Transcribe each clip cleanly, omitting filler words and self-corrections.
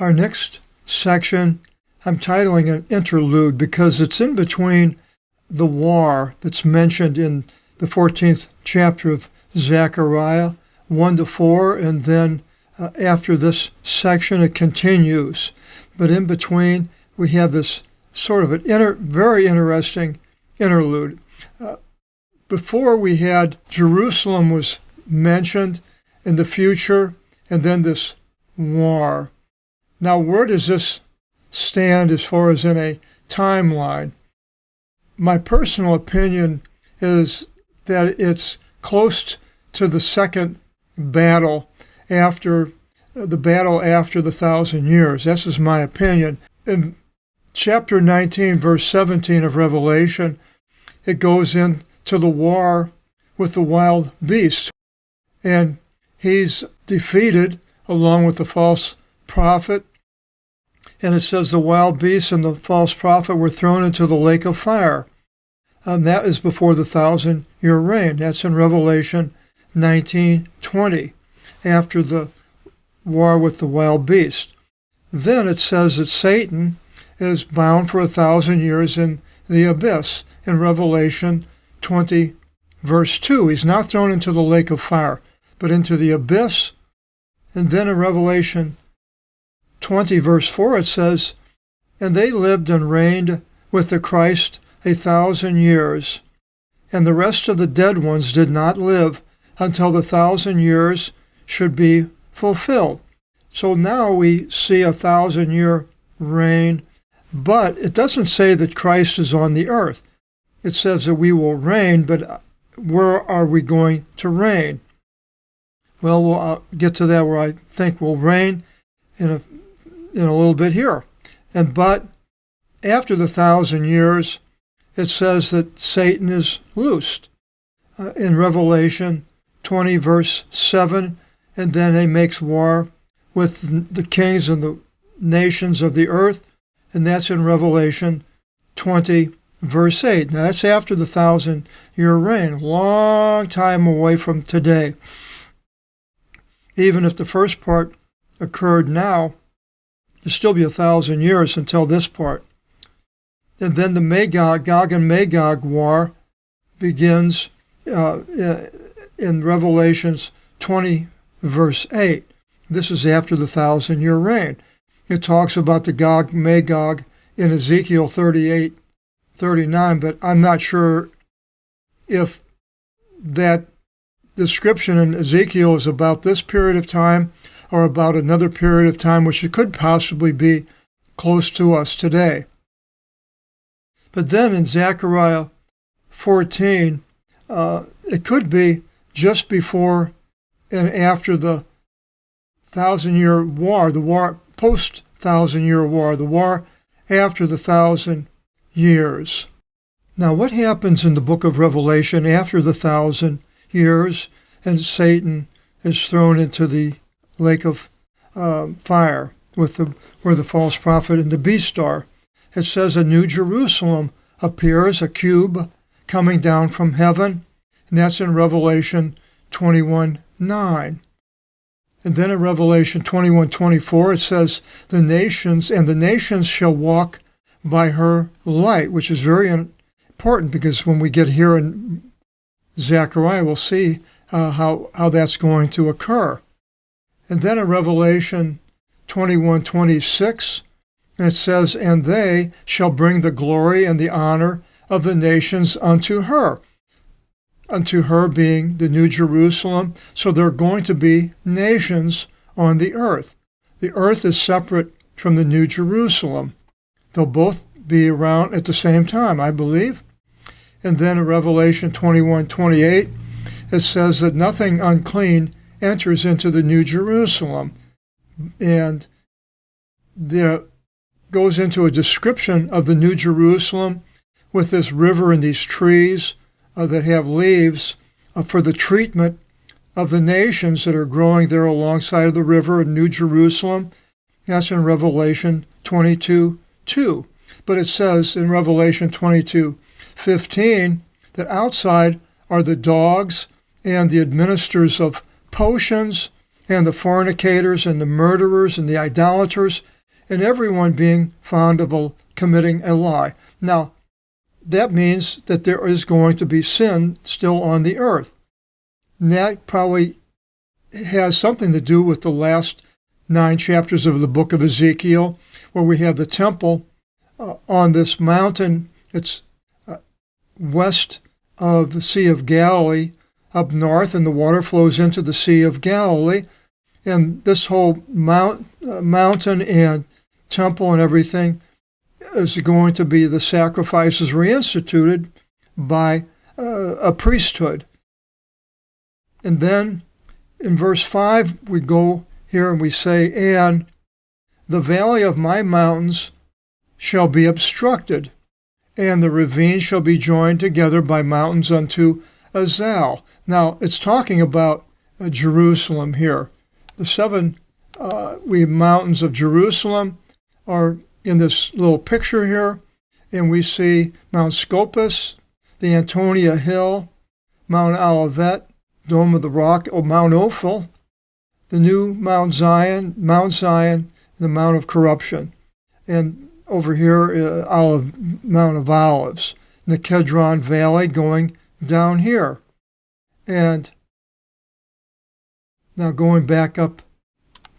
Our next section, I'm titling an interlude because it's in between the war that's mentioned in the 14th chapter of Zechariah, 1-4, and then after this section it continues. But in between we have this sort of a very interesting interlude. Before we had Jerusalem was mentioned in the future, and then this war. Now, where does this stand as far as in a timeline? My personal opinion is that it's close to the second battle after the 1,000 years. This is my opinion. In chapter 19, verse 17 of Revelation, it goes into the war with the wild beast, and he's defeated along with the false prophet. And it says the wild beast and the false prophet were thrown into the lake of fire. And that is before the 1,000-year reign. That's in Revelation 19:20, after the war with the wild beast. Then it says that Satan is bound for 1,000 years in the abyss. In Revelation 20, verse 2, he's not thrown into the lake of fire, but into the abyss. And then in Revelation 20, verse 4, it says, and they lived and reigned with the Christ 1,000 years, and the rest of the dead ones did not live until the 1,000 years should be fulfilled. So now we see a 1,000-year reign, but it doesn't say that Christ is on the earth. It says that we will reign, but where are we going to reign? Well, we'll get to that where I think we'll reign in a little bit here. But after the 1,000 years, it says that Satan is loosed. In Revelation 20, verse 7, and then he makes war with the kings and the nations of the earth, and that's in Revelation 20, verse 8. Now that's after the 1,000-year reign, a long time away from today. Even if the first part occurred now, there'll still be 1,000 years until this part. And then the Gog and Magog war begins in Revelations 20, verse 8. This is after the 1,000-year reign. It talks about the Gog Magog in Ezekiel 38, 39, but I'm not sure if that description in Ezekiel is about this period of time or about another period of time, which it could possibly be close to us today. But then in Zechariah 14, it could be just before and after the 1,000-year war, the war post-1,000-year war, the war after the 1,000 years. Now, what happens in the book of Revelation after the 1,000 years and Satan is thrown into the lake of fire where the false prophet and the beast are? It says a new Jerusalem appears, a cube coming down from heaven, and that's in Revelation 21:9. And then in Revelation 21:24 it says the nations shall walk by her light, which is very important because when we get here in Zechariah, we'll see how that's going to occur. And then in Revelation 21:26, and it says, and they shall bring the glory and the honor of the nations unto her being the New Jerusalem. So there are going to be nations on the earth. The earth is separate from the New Jerusalem. They'll both be around at the same time, I believe. And then in Revelation 21:28, it says that nothing unclean enters into the New Jerusalem. And there goes into a description of the New Jerusalem with this river and these trees that have leaves for the treatment of the nations that are growing there alongside of the river in New Jerusalem. That's in Revelation 22:2. But it says in Revelation 22:15 that outside are the dogs and the administrators of potions and the fornicators, and the murderers, and the idolaters, and everyone being found of committing a lie. Now, that means that there is going to be sin still on the earth. And that probably has something to do with the last 9 chapters of the book of Ezekiel, where we have the temple on this mountain. It's west of the Sea of Galilee, up north, and the water flows into the Sea of Galilee. And this whole mountain and temple and everything is going to be, the sacrifices reinstituted by a priesthood. And then in verse 5, we go here and we say, and the valley of my mountains shall be obstructed, and the ravine shall be joined together by mountains unto Azal. Now, it's talking about Jerusalem here. The 7 mountains of Jerusalem are in this little picture here, and we see Mount Scopus, the Antonia Hill, Mount Olivet, Dome of the Rock, Mount Ophel, the new Mount Zion, the Mount of Corruption, and over here, Mount of Olives, and the Kedron Valley going down here. And now going back up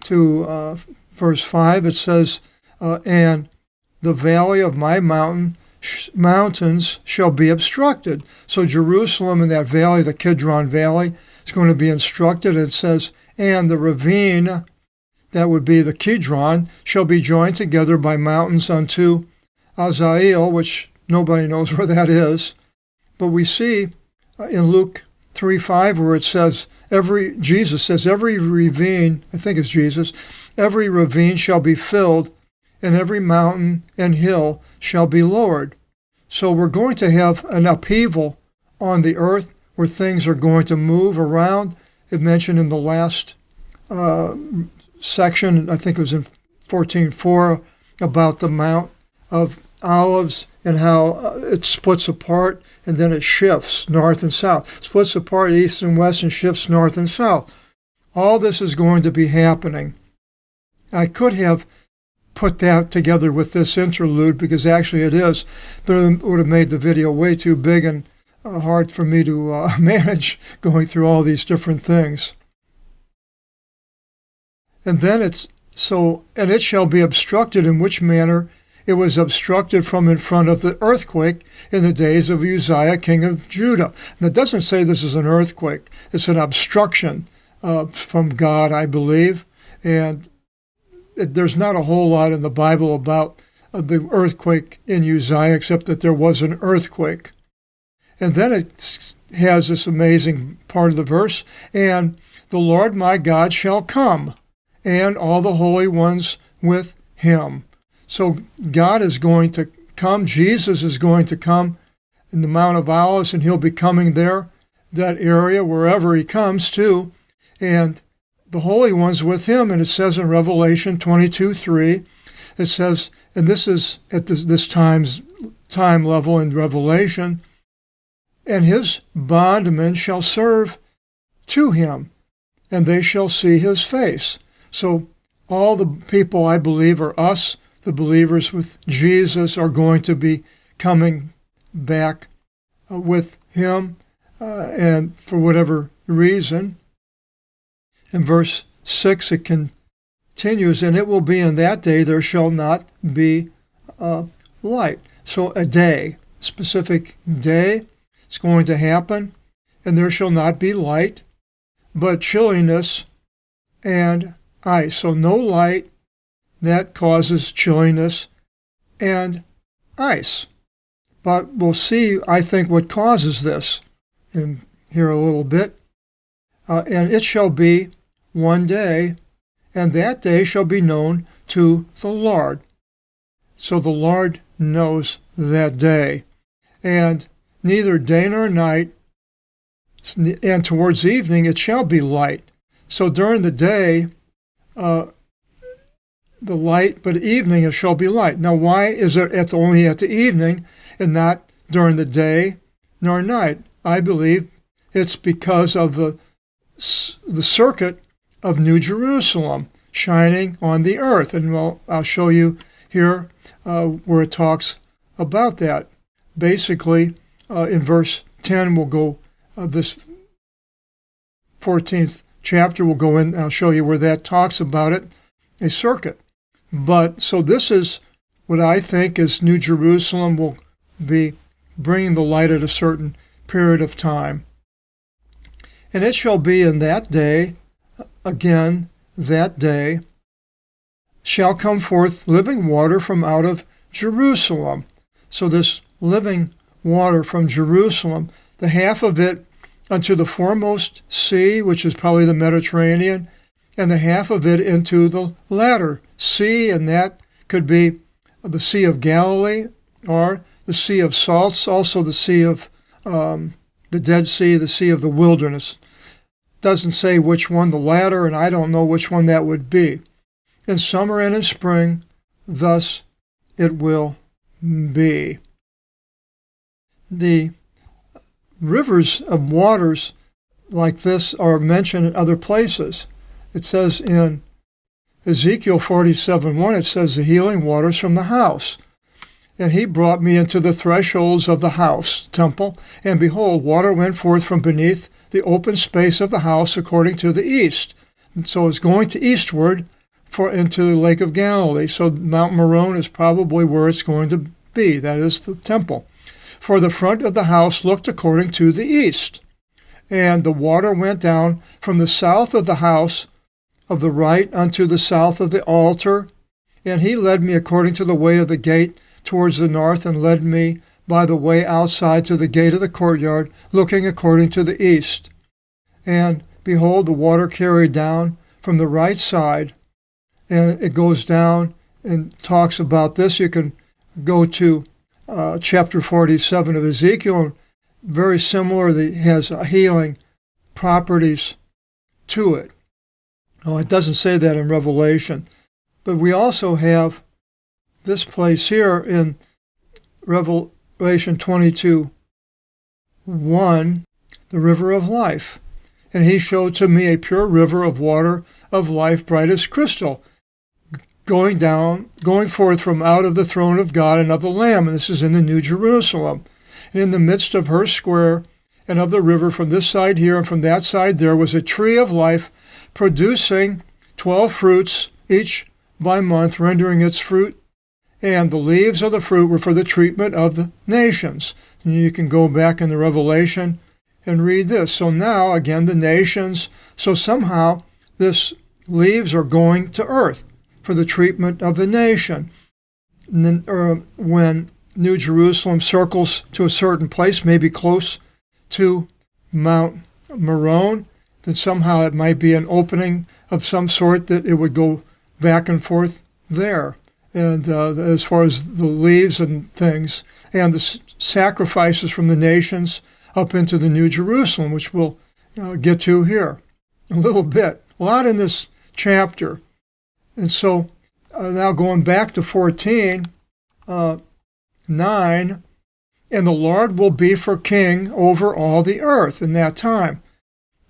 to verse 5, it says, and the valley of my mountains shall be obstructed. So Jerusalem and that valley, the Kedron Valley, is going to be obstructed. It says, and the ravine, that would be the Kedron, shall be joined together by mountains unto Azael, which nobody knows where that is. But we see in Luke 3:5 where it says, Jesus says, every ravine, I think it's Jesus, every ravine shall be filled, and every mountain and hill shall be lowered. So we're going to have an upheaval on the earth where things are going to move around. It mentioned in the last section, I think it was in 14:4, about the Mount of Olives and how it splits apart and then it shifts north and south. Splits apart east and west and shifts north and south. All this is going to be happening. I could have put that together with this interlude, because actually it is, but it would have made the video way too big and hard for me to manage going through all these different things. And then and it shall be obstructed, in which manner it was obstructed from in front of the earthquake in the days of Uzziah, king of Judah. And it doesn't say this is an earthquake. It's an obstruction from God, I believe. And there's not a whole lot in the Bible about the earthquake in Uzziah, except that there was an earthquake. And then it has this amazing part of the verse, and the Lord my God shall come, and all the holy ones with him. So God is going to come. Jesus is going to come in the Mount of Olives, and he'll be coming there, that area, wherever he comes to, and the holy ones with him. And it says in Revelation 22:3, it says, and this is at this time level in Revelation, and his bondmen shall serve to him, and they shall see his face. So all the people, I believe, are us, the believers with Jesus, are going to be coming back with him, and for whatever reason. In verse 6 it continues, and it will be in that day there shall not be light. So a day, specific day, it's going to happen, and there shall not be light, but chilliness and ice. So no light, that causes chilliness and ice. But we'll see, I think, what causes this in here a little bit. And it shall be one day, and that day shall be known to the Lord. So the Lord knows that day. And neither day nor night, and towards evening it shall be light. So during the day, the light, but evening it shall be light. Now why is it only at the evening and not during the day nor night? I believe it's because of the circuit of New Jerusalem shining on the earth. And I'll show you here where it talks about that. Basically, in verse 10, we'll go, this 14th chapter will go in. I'll show you where that talks about it, a circuit. But so this is what I think is New Jerusalem will be bringing the light at a certain period of time. And it shall be in that day, again, that day, shall come forth living water from out of Jerusalem. So this living water from Jerusalem, the half of it unto the foremost sea, which is probably the Mediterranean, and the half of it into the latter sea, and that could be the Sea of Galilee, or the Sea of Salts, also the Sea of the Dead Sea, the Sea of the Wilderness. Doesn't say which one, the latter, and I don't know which one that would be. In summer and in spring, thus it will be. The rivers of waters like this are mentioned in other places. It says in Ezekiel 47:1, it says, the healing waters from the house. And he brought me into the thresholds of the house, temple, and behold, water went forth from beneath the open space of the house according to the east. And so it's going to eastward into the Lake of Galilee. So Mount Meron is probably where it's going to be. That is the temple. For the front of the house looked according to the east. And the water went down from the south of the house of the right unto the south of the altar. And he led me according to the way of the gate towards the north, and led me by the way outside to the gate of the courtyard, looking according to the east. And behold, the water carried down from the right side, and it goes down and talks about this. You can go to chapter 47 of Ezekiel, very similar. It has healing properties to it. Oh, it doesn't say that in Revelation. But we also have this place here in Revelation 22:1, the river of life. And he showed to me a pure river of water of life, bright as crystal, going forth from out of the throne of God and of the Lamb. And this is in the New Jerusalem. And in the midst of her square and of the river, from this side here and from that side there, was a tree of life, producing 12 fruits, each by month, rendering its fruit. And the leaves of the fruit were for the treatment of the nations. And you can go back in the Revelation and read this. So now, again, the nations. So somehow, this leaves are going to earth for the treatment of the nation. And then, when New Jerusalem circles to a certain place, maybe close to Mount Meron, then somehow it might be an opening of some sort that it would go back and forth there. And as far as the leaves and things, and the sacrifices from the nations up into the New Jerusalem, which we'll get to here a little bit. A lot in this chapter. And so now going back to 14:9, and the Lord will be for king over all the earth in that time.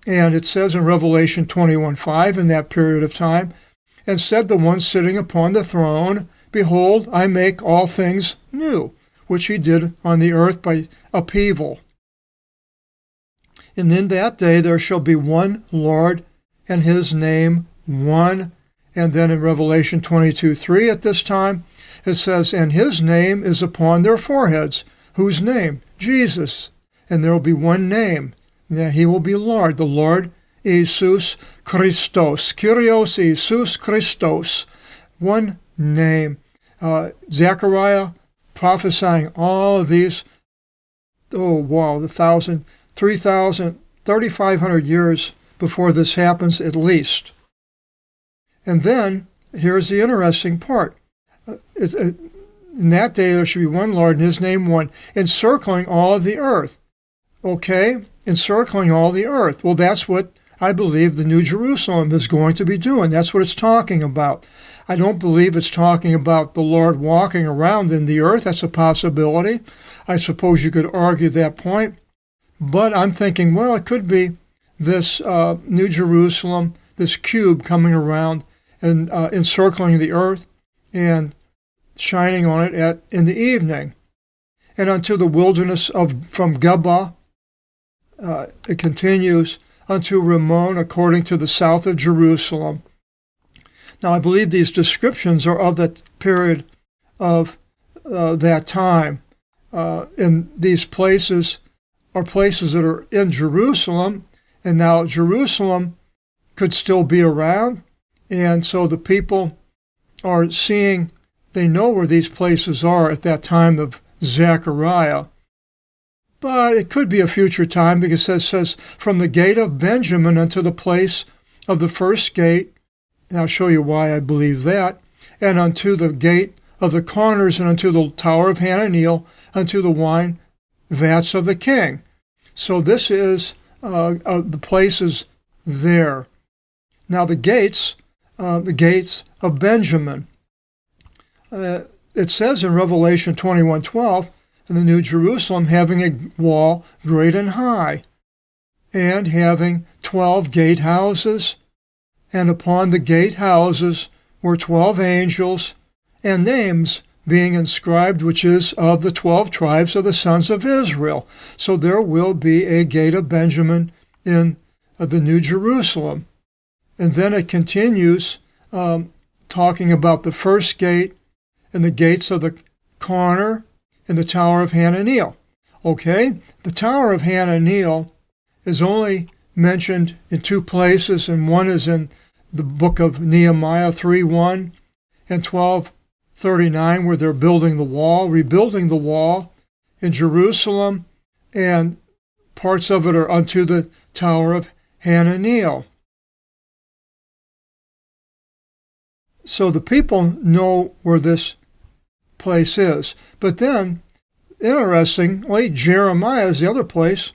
And it says in Revelation 21:5, in that period of time, and said the one sitting upon the throne, behold, I make all things new, which he did on the earth by upheaval. And in that day there shall be one Lord, and his name one. And then in Revelation 22:3 at this time, it says, and his name is upon their foreheads. Whose name? Jesus. And there will be one name. And he will be Lord, the Lord Jesus Christos. Kyrios Jesus Christos. One name. Zechariah prophesying all of these, 3,500 years before this happens at least. And then, here's the interesting part. In that day there should be one Lord, and his name one, encircling all of the earth. Okay? Encircling all the earth. Well, that's what I believe the New Jerusalem is going to be doing. That's what it's talking about. I don't believe it's talking about the Lord walking around in the earth. That's a possibility. I suppose you could argue that point. But I'm thinking, well, it could be this New Jerusalem, this cube coming around and encircling the earth and shining on it in the evening. And unto the wilderness from Geba, it continues, unto Rimmon, according to the south of Jerusalem. Now, I believe these descriptions are of that period of that time. And these places are places that are in Jerusalem, and now Jerusalem could still be around, and so the people are seeing, they know where these places are at that time of Zechariah. But it could be a future time, because it says, from the gate of Benjamin unto the place of the first gate, and I'll show you why I believe that, and unto the gate of the corners, and unto the tower of Hananeel, unto the wine vats of the king. So this is the places there. Now the gates of Benjamin. It says in Revelation 21:12, in the New Jerusalem, having a wall great and high, and having 12 gatehouses, and upon the gatehouses were 12 angels, and names being inscribed, which is of the 12 tribes of the sons of Israel. So there will be a gate of Benjamin in the New Jerusalem. And then it continues talking about the first gate and the gates of the corner and the Tower of Hananeel. Okay, the Tower of Hananeel is only mentioned in two places, and one is in the book of Nehemiah 3:1 and 12:39, where they're building the wall, rebuilding the wall in Jerusalem, and parts of it are unto the Tower of Hananeel. So the people know where this place is. But then, interestingly, Jeremiah is the other place,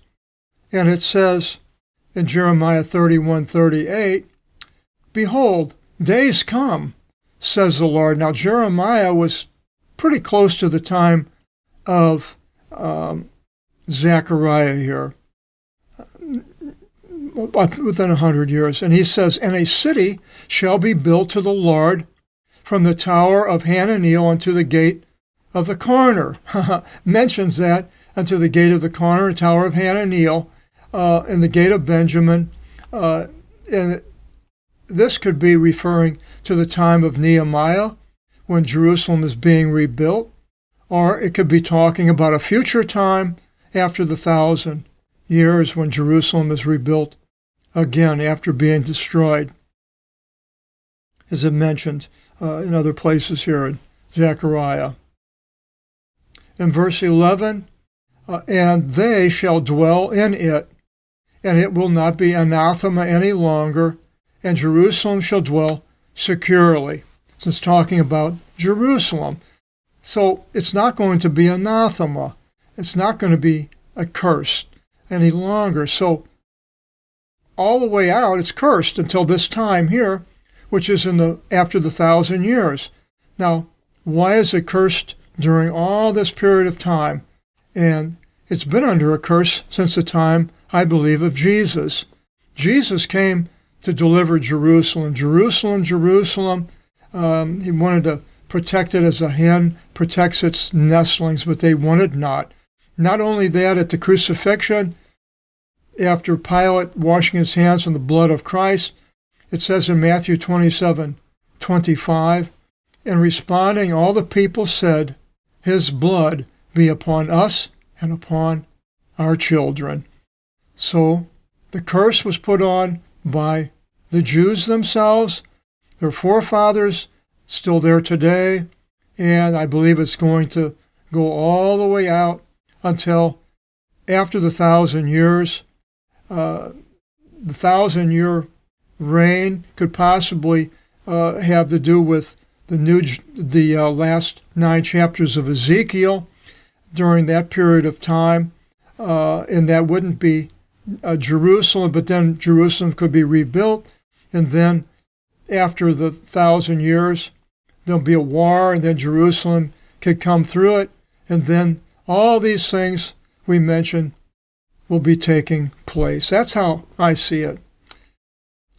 and it says in Jeremiah 31:38, behold, days come, says the Lord. Now, Jeremiah was pretty close to the time of Zechariah here, within 100 years. And he says, and a city shall be built to the Lord from the tower of Hananeel unto the gate of the corner. Mentions that, unto the gate of the corner, tower of Hananeel, and the gate of Benjamin. And this could be referring to the time of Nehemiah, when Jerusalem is being rebuilt, or it could be talking about a future time after the 1,000 years when Jerusalem is rebuilt again after being destroyed, as it mentioned in other places here in Zechariah. In verse 11, and they shall dwell in it, and it will not be anathema any longer, and Jerusalem shall dwell securely. So it's talking about Jerusalem. So it's not going to be anathema. It's not going to be accursed any longer. So all the way out, it's cursed until this time here, which is after the 1,000 years. Now, why is it cursed during all this period of time? And it's been under a curse since the time, I believe, of Jesus. Jesus came to deliver Jerusalem. Jerusalem, Jerusalem. He wanted to protect it as a hen protects its nestlings, but they wanted not. Not only that, at the crucifixion, after Pilate washing his hands in the blood of Christ, it says in Matthew 27:25, in responding, all the people said, his blood be upon us and upon our children. So the curse was put on by the Jews themselves, their forefathers, still there today, and I believe it's going to go all the way out until after the 1,000 years. The 1,000-year reign could possibly have to do with the last 9 chapters of Ezekiel during that period of time, and that wouldn't be Jerusalem, but then Jerusalem could be rebuilt, and then after the 1,000 years, there'll be a war, and then Jerusalem could come through it, and then all these things we mentioned will be taking place. That's how I see it.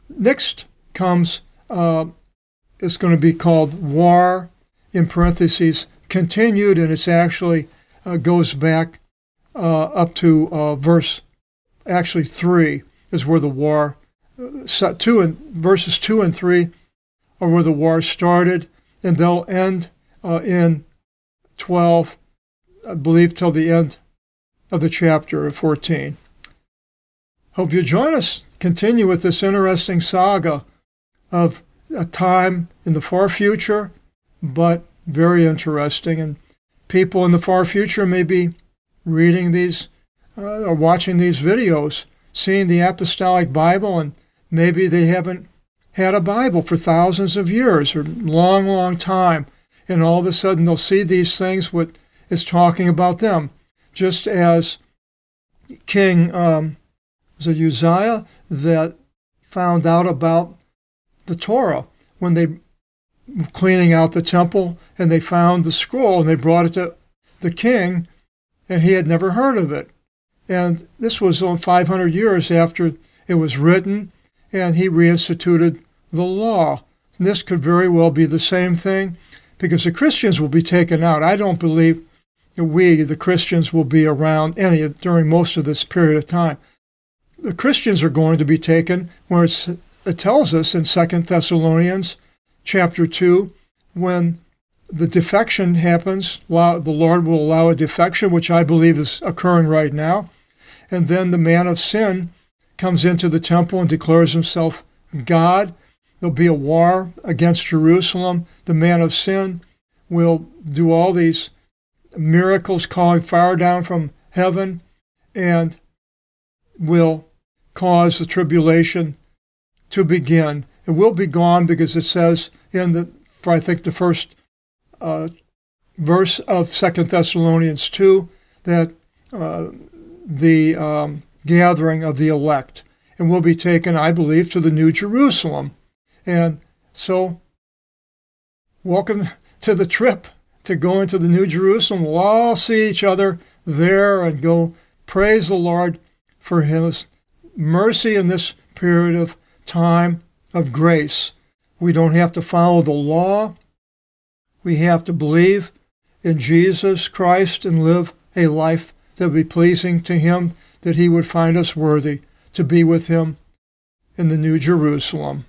Next comes, it's going to be called war, in parentheses, continued, and it's actually goes back up to verse 3 is where the war, verses 2 and 3 are where the war started, and they'll end in 12, I believe, till the end of the chapter 14. Hope you join us, continue with this interesting saga of a time in the far future, but very interesting. And people in the far future may be reading these or watching these videos, seeing the Apostolic Bible, and maybe they haven't had a Bible for thousands of years or long, long time. And all of a sudden they'll see these things, what is talking about them. Just as King Uzziah that found out about the Torah when they were cleaning out the temple, and they found the scroll and they brought it to the king, and he had never heard of it. And this was 500 years after it was written, and he reinstituted the law. And this could very well be the same thing, because the Christians will be taken out. I don't believe that we, the Christians, will be around during most of this period of time. The Christians are going to be taken, where it tells us in 2 Thessalonians chapter 2, when the defection happens, the Lord will allow a defection, which I believe is occurring right now. And then the man of sin comes into the temple and declares himself God. There'll be a war against Jerusalem. The man of sin will do all these miracles, calling fire down from heaven, and will cause the tribulation to begin. It will be gone, because it says in the first verse of 2 Thessalonians 2 that the gathering of the elect, and will be taken, I believe, to the New Jerusalem. And so, welcome to the trip to go into the New Jerusalem. We'll all see each other there and go praise the Lord for His mercy in this period of time of grace. We don't have to follow the law. We have to believe in Jesus Christ and live a life that would be pleasing to Him, that He would find us worthy to be with Him in the New Jerusalem.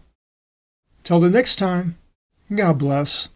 Till the next time, God bless.